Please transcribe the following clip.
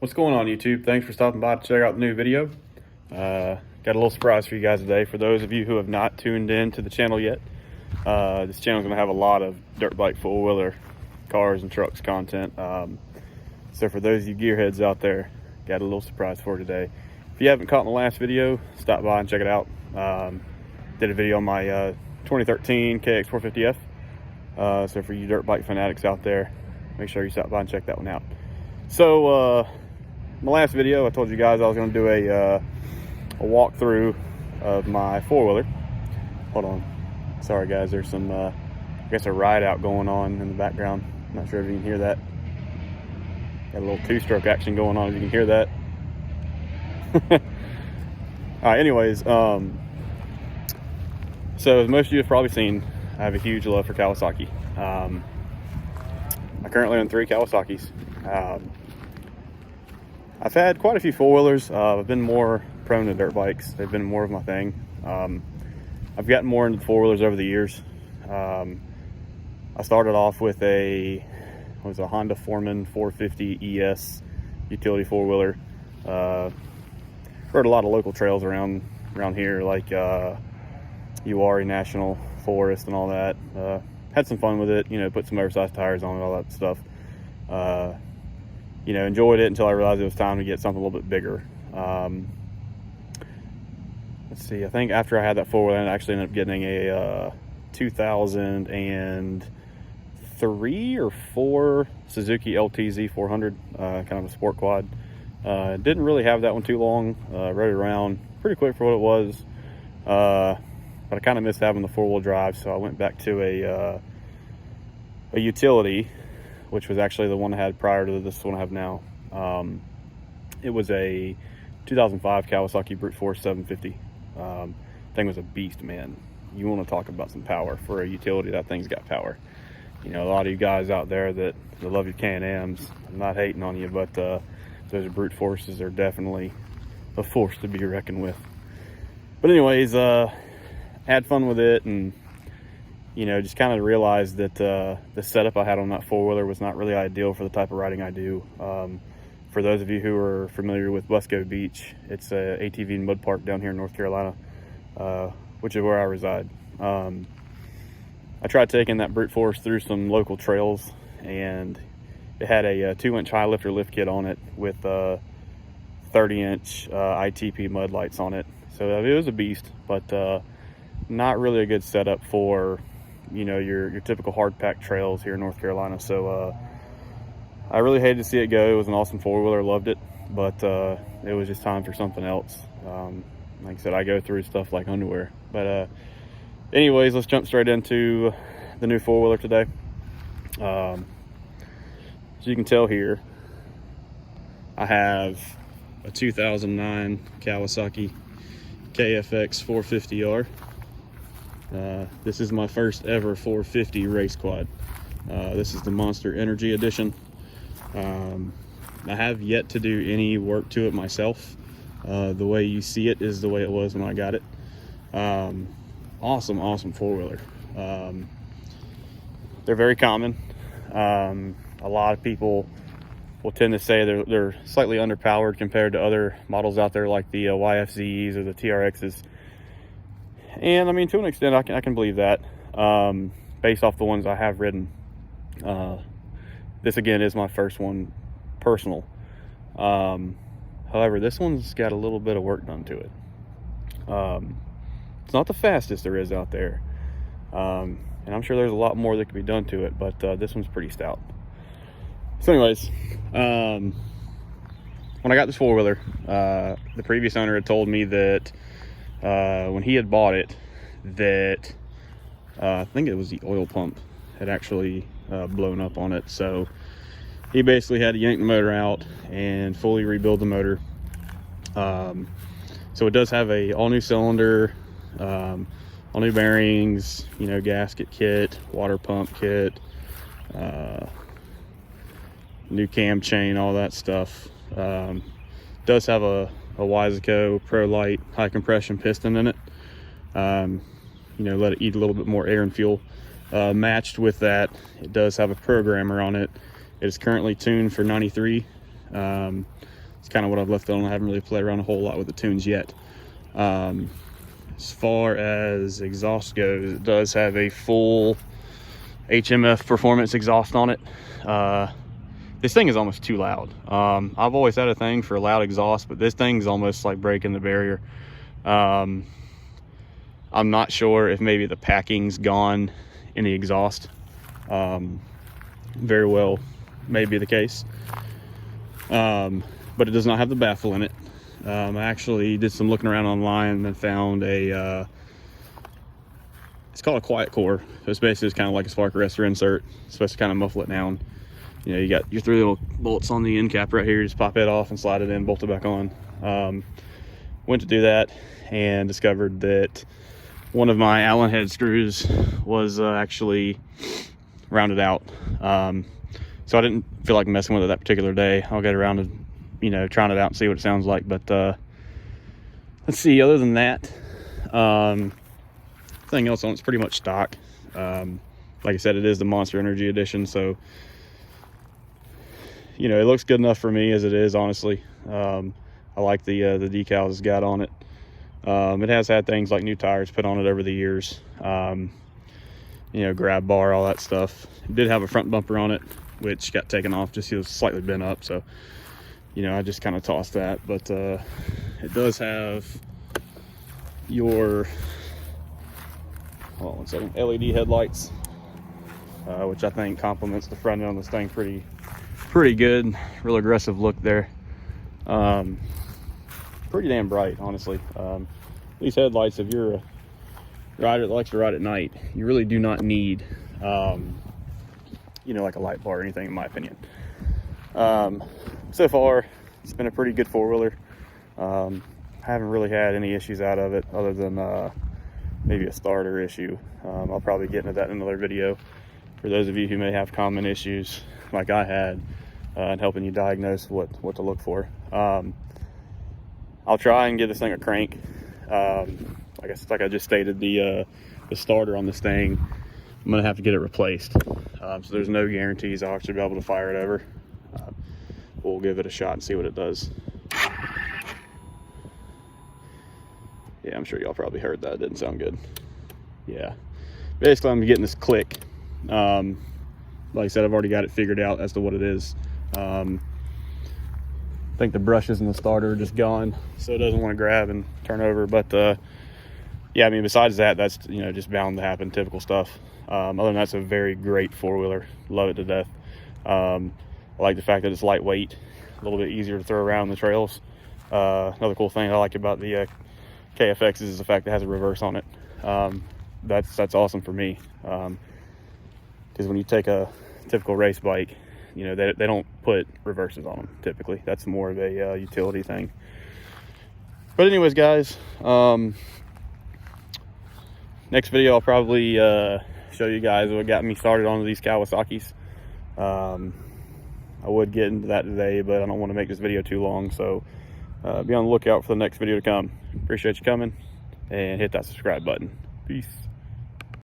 What's going on, YouTube? Thanks for stopping by to check out the new video. Got a little surprise for you guys today. For those of you who have not tuned in to the channel yet, this channel is going to have a lot of dirt bike four-wheeler cars and trucks content. So for those of you gearheads out there, got a little surprise for today. If you haven't caught my last video, stop by and check it out. Did a video on my 2013 KFX450R. So for you dirt bike fanatics out there, make sure you stop by and check that one out. So my last video, I told you guys I was going to do a walkthrough of my four-wheeler. Hold on, sorry guys, there's some I guess a ride out going on in the background. I'm not sure if you can hear that. Got a little two-stroke action going on, if you can hear that. All right, anyways, so as most of you have probably seen, I have a huge love for Kawasaki. I currently own 3 Kawasaki's. I've had quite a few four-wheelers. I've been more prone to dirt bikes. They've been more of my thing. I've gotten more into four-wheelers over the years. I started off with a Honda Foreman 450 ES utility four-wheeler. Rode a lot of local trails around here, like Uwharrie National Forest and all that. Had some fun with it, you know, put some oversized tires on it, all that stuff. You know, enjoyed it until I realized it was time to get something a little bit bigger. Let's see, I think after I had that four-wheeler, I actually ended up getting a 2003 or 4 Suzuki LTZ 400, kind of a sport quad. Didn't really have that one too long. Rode it around pretty quick for what it was. But I kind of missed having the four-wheel drive, so I went back to a utility, which was actually the one I had prior to this one I have now. It was a 2005 Kawasaki Brute Force 750. Thing was a beast, man. You want to talk about some power for a utility? That thing's got power. You know, a lot of you guys out there that love your Can-Ams, I'm not hating on you, but those Brute Forces are definitely a force to be reckoned with. But anyways, had fun with it, and you know, just kind of realized that the setup I had on that four-wheeler was not really ideal for the type of riding I do. For those of you who are familiar with Wesco Beach, it's a ATV and mud park down here in North Carolina, which is where I reside. I tried taking that Brute Force through some local trails, and it had a 2-inch high lifter lift kit on it with 30-inch ITP mud lights on it. So it was a beast, but not really a good setup for, you know, your typical hard packed trails here in North Carolina. So I really hated to see it go. It was an awesome four-wheeler, loved it, but it was just time for something else. Like I said, I go through stuff like underwear. But anyways, let's jump straight into the new four-wheeler today. As you can tell here, I have a 2009 Kawasaki KFX450R. This is my first ever 450 race quad. This is the Monster Energy Edition. I have yet to do any work to it myself. The way you see it is the way it was when I got it. Awesome four-wheeler. They're very common. A lot of people will tend to say they're slightly underpowered compared to other models out there, like the YFZs or the TRXs. And I mean, to an extent, I can believe that, based off the ones I have ridden. This again is my first one personal. However, this one's got a little bit of work done to it. It's not the fastest there is out there, and I'm sure there's a lot more that could be done to it, but this one's pretty stout. So anyways, when I got this four-wheeler, the previous owner had told me that when he had bought it, that I think it was the oil pump had actually blown up on it. So he basically had to yank the motor out and fully rebuild the motor. So it does have a all new cylinder, all new bearings, you know, gasket kit, water pump kit, new cam chain, all that stuff. Does have a Wiseco Pro Light high compression piston in it. You know, let it eat a little bit more air and fuel. Matched with that, it does have a programmer on it. It is currently tuned for 93. It's kind of what I've left it on. I haven't really played around a whole lot with the tunes yet. As far as exhaust goes, it does have a full HMF performance exhaust on it. This thing is almost too loud. I've always had a thing for loud exhaust, but this thing's almost like breaking the barrier. I'm not sure if maybe the packing's gone in the exhaust. Very well may be the case. But it does not have the baffle in it. I actually did some looking around online and found a it's called a quiet core. So it's basically just kind of like a spark arrestor insert. It's supposed to kind of muffle it down. You know, you got your 3 little bolts on the end cap right here. You just pop it off and slide it in, bolt it back on. Went to do that and discovered that one of my Allen head screws was actually rounded out. So I didn't feel like messing with it that particular day. I'll get around to, you know, trying it out and see what it sounds like. But let's see, other than that, thing else on it's pretty much stock. Like I said, it is the Monster Energy edition, so you know, it looks good enough for me as it is, honestly. I like the decals it's got on it. It has had things like new tires put on it over the years. You know, grab bar, all that stuff. It did have a front bumper on it, which got taken off just, it was slightly bent up, so you know, I just kind of tossed that. But it does have your, hold on one second, LED headlights, which I think complements the front end on this thing pretty good. Real aggressive look there. Pretty damn bright, honestly. These headlights, if you're a rider that likes to ride at night, you really do not need you know, like a light bar or anything, in my opinion. So far it's been a pretty good four-wheeler. I haven't really had any issues out of it other than maybe a starter issue. I'll probably get into that in another video for those of you who may have common issues like I had, and helping you diagnose what to look for. I'll try and give this thing a crank. Like I just stated, the starter on this thing, I'm gonna have to get it replaced. So there's no guarantees I'll actually be able to fire it over. We'll give it a shot and see what it does. Yeah, I'm sure y'all probably heard that. It didn't sound good. Yeah, basically I'm getting this click. Like I said, I've already got it figured out as to what it is. I think the brushes in the starter are just gone, so it doesn't want to grab and turn over. But yeah, I mean, besides that, that's, you know, just bound to happen, typical stuff. Other than that, it's a very great four-wheeler. Love it to death. I like the fact that it's lightweight, a little bit easier to throw around the trails. Another cool thing I like about the KFX is the fact that it has a reverse on it. That's awesome for me, because when you take a typical race bike, you know, they don't put reverses on them typically. That's more of a utility thing. But anyways, guys, next video I'll probably show you guys what got me started on these Kawasaki's. I would get into that today, but I don't want to make this video too long, so be on the lookout for the next video to come. Appreciate you coming, and hit that subscribe button. Peace.